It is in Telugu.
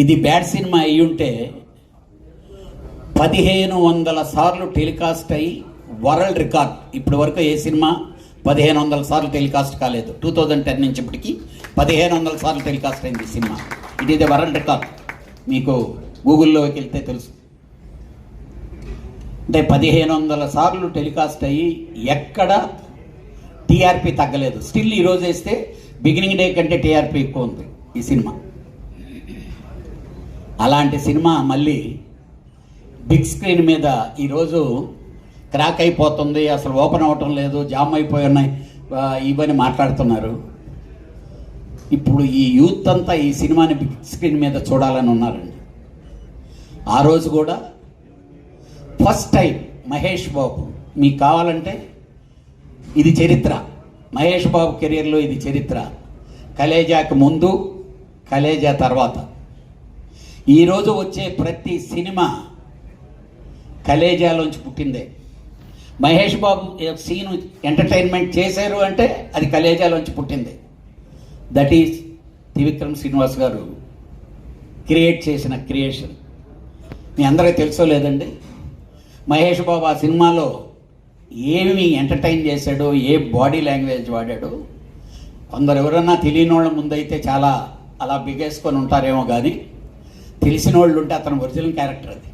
ఇది బ్యాడ్ సినిమా అయ్యుంటే 1500 సార్లు టెలికాస్ట్ అయ్యి వరల్డ్ రికార్డ్. ఇప్పటి వరకు ఏ సినిమా 1500 సార్లు టెలికాస్ట్ కాలేదు. 2010 నుంచి ఇప్పటికి 1500 సార్లు టెలికాస్ట్ అయింది ఈ cinema. It is the world record. మీకు గూగుల్లోకి వెళ్తే తెలుసు. అంటే 1500 సార్లు టెలికాస్ట్ అయ్యి ఎక్కడ టీఆర్పీ తగ్గలేదు. స్టిల్ ఈరోజు వేస్తే బిగినింగ్ డే కంటే టీఆర్పీ ఎక్కువ ఉంది ఈ సినిమా. అలాంటి సినిమా మళ్ళీ బిగ్ స్క్రీన్ మీద ఈరోజు క్రాక్ అయిపోతుంది, అసలు ఓపెన్ అవ్వటం లేదు, జామ్ అయిపోయి ఉన్నాయి ఇవన్నీ మాట్లాడుతున్నారు. ఇప్పుడు ఈ యూత్ అంతా ఈ సినిమాని బిగ్ స్క్రీన్ మీద చూడాలని ఉన్నారండి. ఆ రోజు కూడా ఫస్ట్ టైం మహేష్ బాబు, మీకు కావాలంటే ఇది చరిత్ర, మహేష్ బాబు కెరీర్లో ఇది చరిత్ర. కలేజాకి ముందు, కలేజా తర్వాత. ఈరోజు వచ్చే ప్రతి సినిమా కలేజాలోంచి పుట్టిందే. మహేష్ బాబు సీను ఎంటర్టైన్మెంట్ చేశారు అంటే అది కలేజాలోంచి పుట్టిందే. దట్ ఈస్ త్రివిక్రమ్ శ్రీనివాస్ గారు క్రియేట్ చేసిన క్రియేషన్. మీ అందరికీ తెలుసో లేదండి, మహేష్ బాబు ఆ సినిమాలో ఏమి ఎంటర్టైన్ చేశాడో, ఏ బాడీ లాంగ్వేజ్ వాడాడో. కొందరు ఎవరన్నా తెలియని వాళ్ళ ముందైతే చాలా అలా బిగేసుకొని ఉంటారేమో, కానీ తెలిసిన వాళ్ళు ఉంటే అతను ఒరిజినల్ క్యారెక్టర్ అది.